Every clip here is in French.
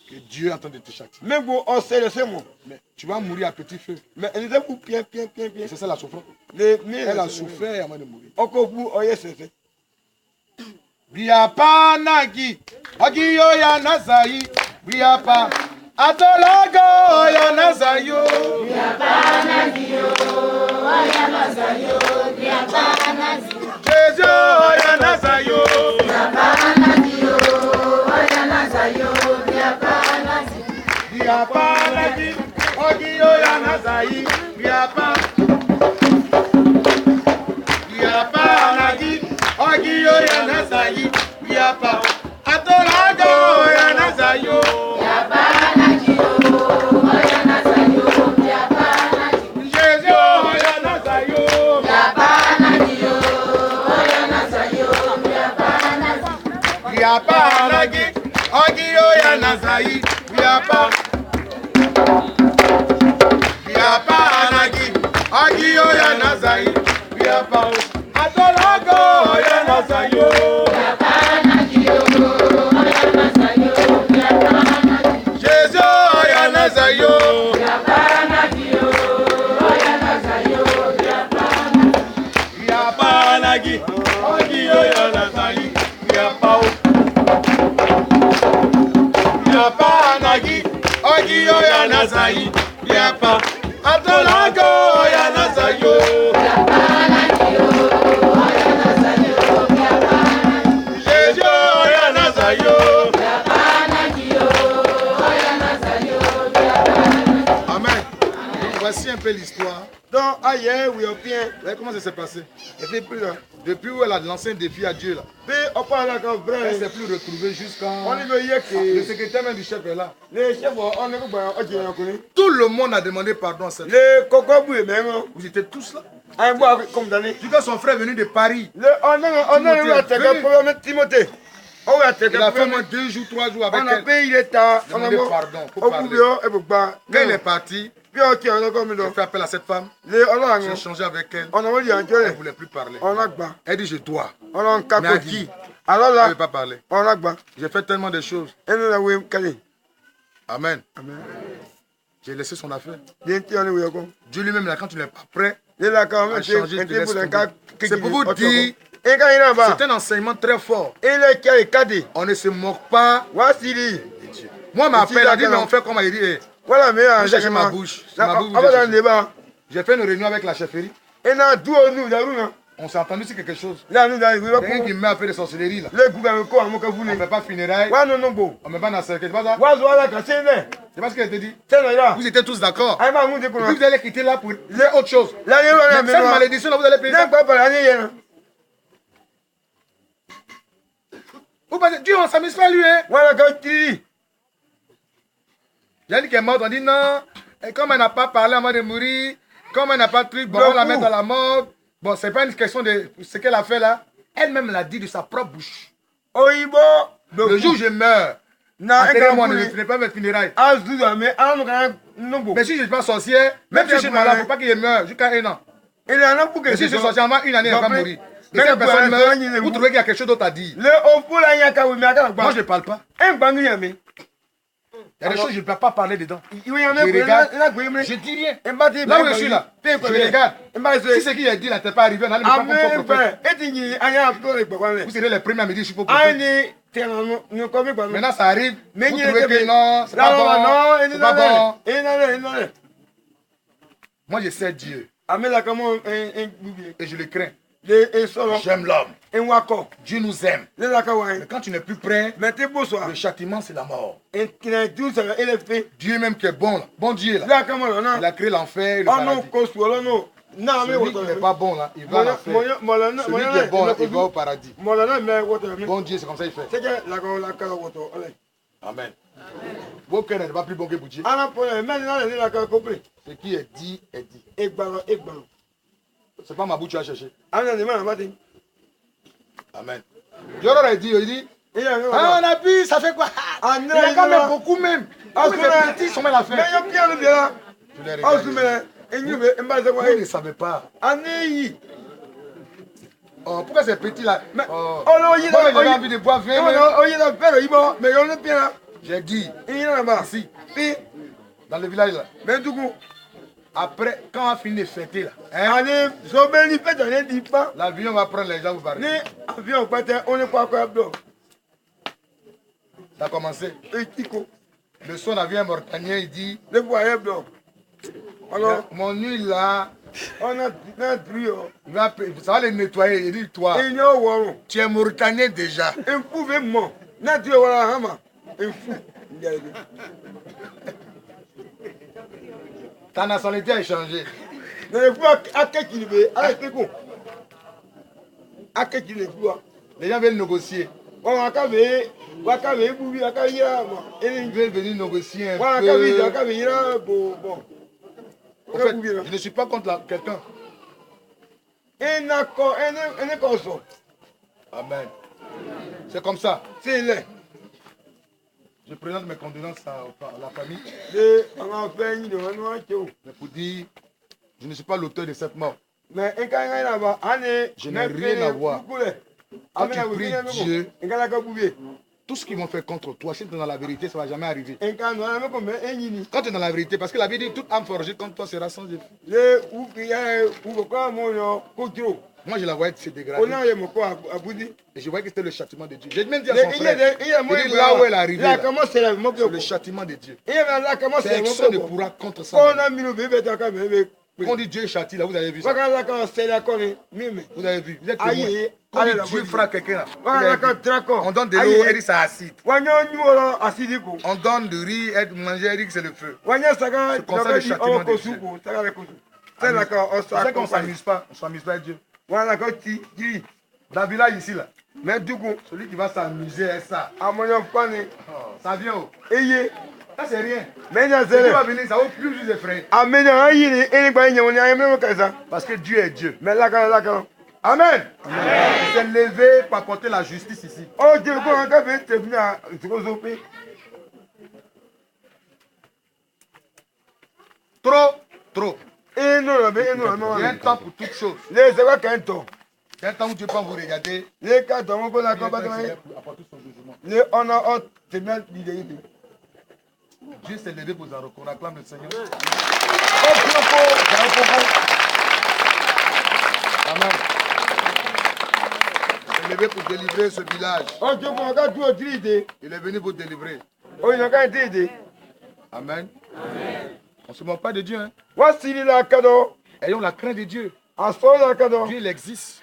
Que Dieu est en train de te châtier. Mais tu vas mourir à petit feu. C'est ça la souffrance. Elle a souffert avant de mourir. Biapa nagi, agiyo ya nazai, biapa atolago ya nazayo. Biapa nagiyo ya nazayo, biapa nagiyo. Jesu ya nazayo. Biapa nagiyo ya nazayo, biapa nagiyo. Biapa nagi, agiyo ya nazai, biapa. Biapa nagi. Ogiyo ya nazayi, biapa. Atolago ya nazayo. Biapa nagiyo ya nazayo, biapa nagiyo. Jésus ya nazayo. Biapa nagiyo ya nazayo, biapa nagiyo. Biapa nagi, ogiyo ya nazayi, biapa. Biapa nagi, ogiyo ya nazayi, biapa. Atolago ya nazayo. Biapa nagiyo ya nazayo, biapa nagiyo. Jésus ya nazayo. Biapa nagiyo ya nazayo, biapa nagiyo. Biapa nagi, ogiyo ya nazayi, biapa. Biapa nagi, ogiyo ya nazayi, biapa. Atolago ya nazayo. Biapa nagiyo ya nazayo, biapa nagiyo. Jésus ya nazayo. Biapa nagiyo ya nazayo, biapa nagiyo. Amen. Voici un peu l'histoire. Donc, ailleurs, oui, au bien. Vous voyez comment ça s'est passé? Et puis, plus là. Depuis où elle a lancé un défi à Dieu là. Puis, on parle là comme vrai. Elle ne s'est plus retrouvée jusqu'à... On y veut y Le que secrétaire même du chef est là. les chefs, on est comme Tout le monde a demandé pardon à cette femme. les cocobous, même. Vous étiez tous là. Un bois comme d'année. Quand son frère est venu de Paris, On a eu un problème Timothée. On a il a fait moins 2 jours, 3 jours avec on a elle. payé l'État. On a Demandé pardon pour au parler. boulot et pour pas. Quand il est parti, Puis, ok, on a comme j'ai fait appel à cette femme. on J'ai échangé avec elle. a dit un Elle gueule. ne voulait plus parler. On a bas. Elle dit je dois. On a un Mais à qui? cacotti. Alors Elle ne là, veut pas parler. on a bas. J'ai fait tellement de choses. Et nous avons calé. Amen. Amen. J'ai laissé son affaire. Bien, tu en es où il y a quoi? Dieu lui-même, là, quand tu n'es pas prêt, Il a quand même a changé, un te laisse type de tomber. cas. C'est pour vous dire, Et quand il est en bas, c'est un enseignement très fort. il est qui est cadet. On ne se moque pas Voici lui. de Dieu. Moi, ma fille a dit, mais on fait comme elle dit. Eh, Voilà, mais vous cherchez ma bouche. C'est ma bouche. On va dans le débat. J'ai fait une réunion avec la chefferie. Et là, tout nous, là, nous, On s'est entendu sur quelque chose. là, nous, là, Quelqu'un qui met un peu de sorcellerie là. le gouvernement, quoi, mon On ne cavoulet. fait pas funérailles. Ouais, non, non, bon. On ne met pas dans le cercle. C'est pas ça? Ouais, voilà, quand c'est là. C'est pas ce qu'elle te dit. C'est là. Vous étiez tous d'accord. Ah, bah, nous, Et puis vous allez quitter là pour autre chose. là, il y a Mais cette malédiction là, vous allez payer ça. pas par l'année, hein. Vous pensez, Dieu, on ne s'amuse pas lui, hein. Voilà, quand tu dis. J'ai dit qu'elle est morte, on dit non. Et comme elle n'a pas parlé avant de mourir, comme elle n'a pas de truc, bon, on la met à la mort. Bon, c'est pas une question de ce qu'elle a fait là. Elle-même l'a dit de sa propre bouche. Oibo. Le jour où je meurs, enterrez-moi, ne venez pas mettre funérailles. Ah, mais ah, non, bon. Mais si je ne suis pas sorcière, même si je suis malade, il ne faut pas qu'il meure jusqu'à 1 an. Il y en a pour que Mais si je suis sorcière, avant 1 année, elle va mourir. Mais si la personne meurt, vous trouvez qu'il y a quelque chose d'autre à dire. Le haut là, il y a qu'à vous mettre. Moi, je ne parle pas. Un bangu, mais. Il y a des choses que je ne peux pas parler dedans. Il y en a Je regarde, je je dis rien. dis Là où je suis là, je regarde. Si ce qui est dit là n'était pas arrivé, on n'allait pas comme prophète. Vous serez les premiers à me dire je suis pas prophète. Maintenant ça arrive, vous trouvez que non, c'est pas bon, c'est pas bon. Moi je sais Dieu et je le crains. J'aime l'homme. Dieu nous aime. Mais quand tu n'es plus prêt, le châtiment c'est la mort. Dieu même qui est bon là, bon Dieu là. Il a créé l'enfer et le paradis. Celui qui n'est pas bon là, il va en enfer. Celui qui est bon là, il va au paradis. Bon Dieu, c'est comme ça qu'il fait. Amen. Vos cœurs n'est pas plus bon que pour Dieu. Ce qui est dit, est dit. C'est pas ma bouche que tu as cherché. Amen. Dieu aurait dit, il dit, ah, on a vu, ça fait quoi? Il y a quand même beaucoup même. Ah, c'est petit, sont mal à faire. Je l'ai regardé. Vous ne savez pas. Oh, pourquoi c'est petit là? Oh non, il a envie de boire vin. Mais on est bien là. J'ai dit, il est là-bas. Ici, dans le village là. Mais du coup, après, quand on a fini de fêter là, l'avion va prendre les gens vous parler. Ça a commencé. Le son avion mauritanien, il dit, mon huile là, ça va les nettoyer. Il dit, toi, tu es mauritanien déjà. Ta nationalité a changé. Les gens veulent négocier. Ils veulent venir négocier un peu. En fait, je ne suis pas contre quelqu'un. Amen. C'est comme ça. Je présente mes condoléances à la famille. Mais pour dire, je ne suis pas l'auteur de cette mort. Je n'ai rien à voir. Quand tu pries Dieu, tout ce qu'ils vont faire contre toi, si tu es dans la vérité, ça ne va jamais arriver. Quand tu es dans la vérité, parce que la Bible dit toute âme forgée contre toi sera sans effet. Moi, je la voyais se dégrader. Et je voyais que c'était le châtiment de Dieu. J'ai même dit à son frère, il dit là où elle est arrivée, c'est le châtiment de Dieu. Personne ne pourra contre ça. Quand on dit Dieu châtie, là, vous avez vu ça. Vous avez vu. Vous êtes témoin. Quand on dit Dieu frappe quelqu'un, on donne de l'eau, elle dit c'est acide. On donne du riz, elle mange, elle dit que c'est le feu. C'est comme ça le châtiment de Dieu. C'est ça qu'on ne s'amuse pas. On ne s'amuse pas avec Dieu. Dans le village ici, là. Celui qui va s'amuser avec ça. Ça vient où? Ça c'est rien. Celui qui va venir, ça vaut plus de frais. Parce que Dieu est Dieu. Amen. Il s'est levé pour apporter la justice ici. Trop. Il y a un temps pour toutes choses. Il y a un temps où Dieu peut vous regarder. Dieu s'est levé pour vous. On acclame le Seigneur. Amen. Il s'est levé pour délivrer ce village. Il est venu pour délivrer. Amen. On ne se moque pas de Dieu. Hein? Ayons la crainte de Dieu. Dieu, il existe.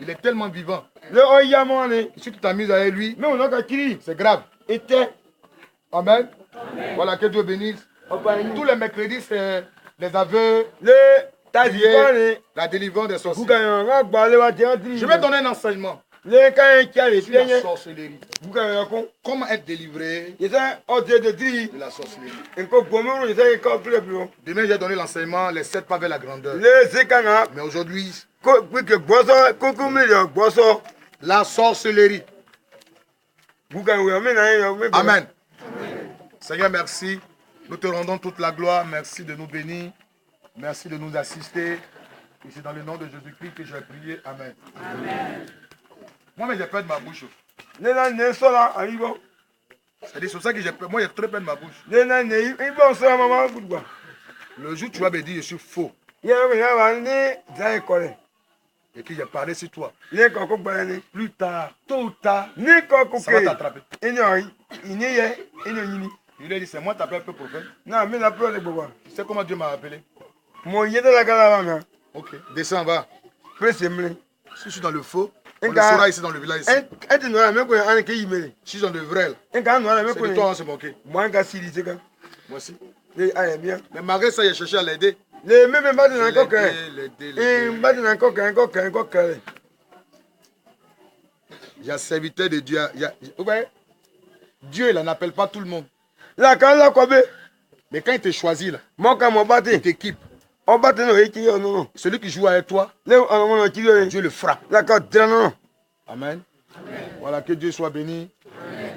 Il est tellement vivant. Si tu t'amuses avec lui, c'est grave. Amen. Voilà, que Dieu bénisse. Tous les mercredis, c'est les aveux, la délivrance des sorciers. Je vais donner un enseignement. Sur la sorcellerie. Comment être délivré de la sorcellerie. Demain, j'ai donné l'enseignement, les 7 pas vers la grandeur. Mais aujourd'hui, la sorcellerie. Amen. Seigneur, merci. Nous te rendons toute la gloire. Merci de nous bénir. Merci de nous assister. Et c'est dans le nom de Jésus-Christ que j'ai prié. Amen. Amen. Moi, mais j'ai peur de ma bouche. C'est pour ça que j'ai peur. Moi, j'ai très peur de ma bouche. Le jour où tu vas me dire je suis faux. Et que j'ai parlé sur toi. Plus tard, tôt ou tard, ça va t'attraper. Il a dit, c'est moi t'appelles un peu prophète. Tu sais comment Dieu m'a appelé? Ok, descends en bas. Si je suis dans le faux, on le saura ici dans le village. Si je suis dans le vrai, c'est de toi on se moquer. Moi aussi. Mais malgré ça, j'ai cherché à l'aider. Il y a serviteur de Dieu. Dieu, il n'appelle pas tout le monde. Mais quand il te choisit, là, il t'équipe. Celui qui joue avec toi, Dieu le frappe. Amen. Voilà, que Dieu soit béni.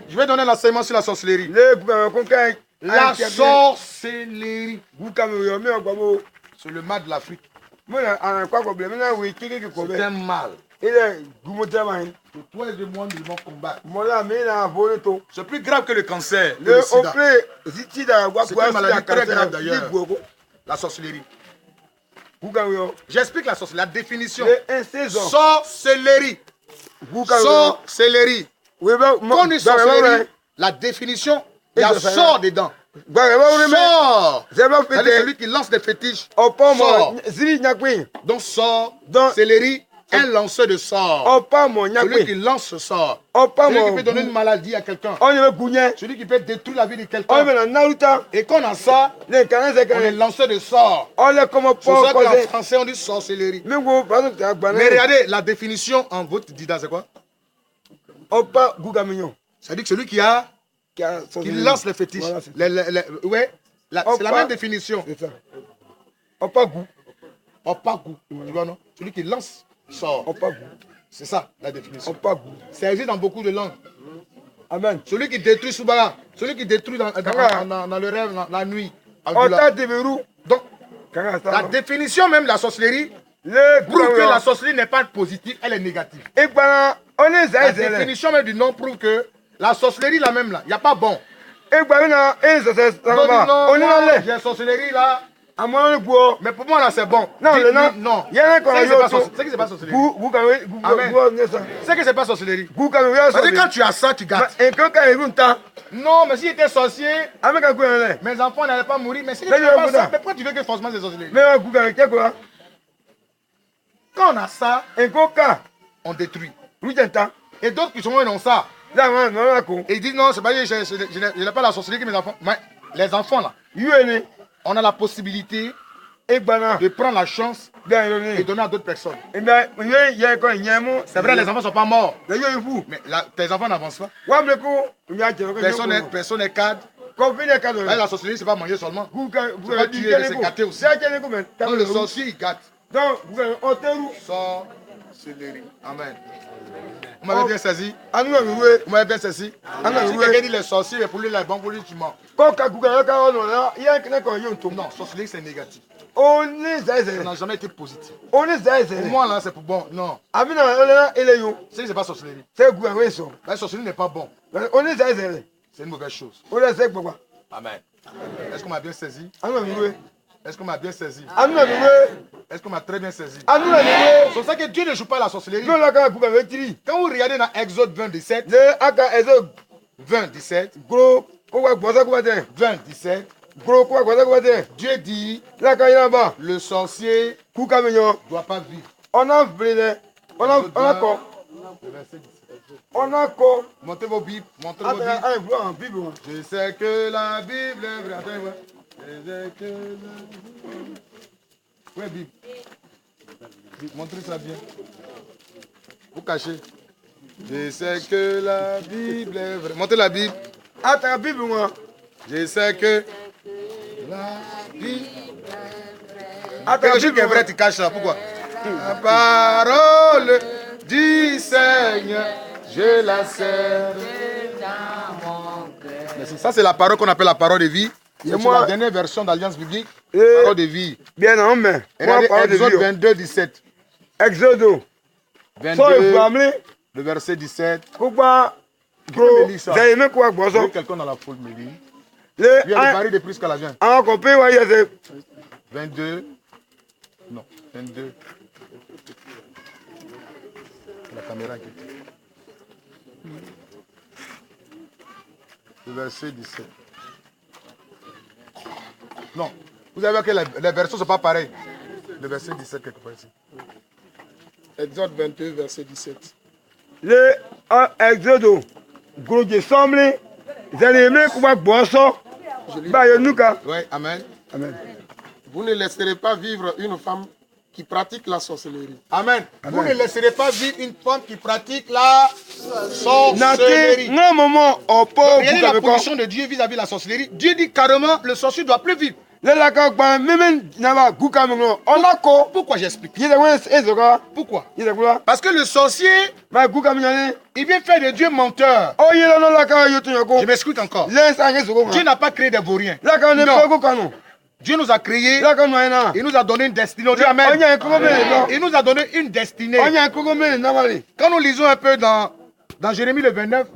Je vais donner l'enseignement sur la sorcellerie. La sorcellerie. C'est le mal de l'Afrique. C'est un mal. Il est goumoutamai. Que toi et moi, nous devons combattre. Mola mina volito. C'est plus grave que le cancer. Que Le le sida. oplé zitida C'est une maladie très grave d'ailleurs. La sorcellerie. J'explique la sorcellerie. La définition. Sorcellerie. Sorcellerie. Quand une sorcellerie, la définition, il y a sort dedans. Sort. C'est celui qui lance des fétiches. Sort. Donc sort, sorcellerie, un lanceur de sort. Celui qui lance ce sort. Celui qui peut donner une maladie à quelqu'un. Celui qui peut détruire la vie de quelqu'un. Et quand on a ça, on est lanceur de sort. C'est ça qu'en français on dit sorcellerie. Mais regardez, la définition en votre dida, c'est quoi? C'est-à-dire que celui qui lance les fétiches. Ouais, c'est la même définition. C'est ça. Opagou. Tu vois, non? Celui qui lance sort. C'est ça la définition. Ça existe dans beaucoup de langues. Amen. Celui qui détruit Soubara, celui qui détruit dans le rêve, dans la nuit. Donc, la définition même de la sorcellerie prouve que la sorcellerie n'est pas positive, elle est négative. La définition même du nom prouve que la sorcellerie là même là, il n'y a pas bon. Non, j'ai la sorcellerie là. Mais pour moi là c'est bon. Non. C'est que c'est pas sorcellerie. C'est que c'est pas sorcellerie. Parce que quand tu as ça, tu gâtes. Non, mais si j'étais sorcier, mes enfants n'allaient pas mourir. Mais si tu n'as pas ça, mais pourquoi tu veux que forcément c'est sorcellerie? Quand on a ça, on détruit. Et d'autres qui sont dans ça. Et ils disent non, c'est pas je n'ai pas la sorcellerie que mes enfants. Mais les enfants là, on a la possibilité de prendre la chance et donner à d'autres personnes. C'est vrai, les enfants ne sont pas morts. Mais tes enfants n'avancent pas. Personne n'est cadre. La sorcellerie, c'est pas manger seulement. C'est pas tuer, c'est gâter aussi. Donc le sorcier, il gâte. Sorcellerie. Amen. Vous m'avez bien saisi? Vous m'avez bien saisi? Si quelqu'un dit les sorciers, pour lui, les bons, pour lui, tu mens. Non, sorcellerie, c'est négatif. Ça n'a jamais été positif. Pour moi, là, c'est pour bon. Non. C'est pas sorcellerie. La sorcellerie n'est pas bon. C'est une mauvaise chose. Amen. Est-ce qu'on m'a bien saisi? Est-ce qu'on m'a bien saisi? Est-ce qu'on m'a très bien saisi? C'est pour ça que Dieu ne joue pas à la sorcellerie. Quand vous regardez dans Exode 20, 17, 17, Dieu dit, le sorcier ne doit pas vivre. Montez vos Bibles. Je sais que la Bible est vraie. Attendez-moi. Je sais que la Bible... Où est Bible? Montrez ça bien. Vous cachez. Je sais que la Bible est vraie. Montez la Bible. Je sais que la Bible est vraie. Quelque chose qui est vrai, tu caches là. Pourquoi? La parole du Seigneur, je la serre dans mon cœur. Ça, c'est la parole qu'on appelle la parole de vie. C'est la dernière version d'Alliance biblique. Parole de vie. Bien, non, mais. Exode 22, 17. Exode 22, le verset 17. Pourquoi? Vous avez aimé quoi, quelqu'un dans la foule me dit. Il y a le pari de plus qu'à la viande. 22. Non, 22. La caméra qui est. Le verset 17. Non, vous avez vu que les versions ne sont pas pareilles. Le verset 17 quelque part ici. Exode 22, verset 17. Le Exode, gros de semble, vous allez aimer comment boisson. Oui, amen. Amen. Vous ne laisserez pas vivre une femme qui pratique la sorcellerie. Amen. Vous ne laisserez pas vivre une femme qui pratique la sorcellerie. Regardez la position de Dieu vis-à-vis de la sorcellerie. Dieu dit carrément, le sorcier ne doit plus vivre. Pourquoi j'explique? Pourquoi? Parce que le sorcier, il vient faire de Dieu menteur. Je m'explique encore. Dieu n'a pas créé des vauriens. Non. Dieu nous a créés. Il nous a donné une destinée. On dit Amen. Il nous a donné une destinée. Quand nous lisons un peu dans Jérémie le 29,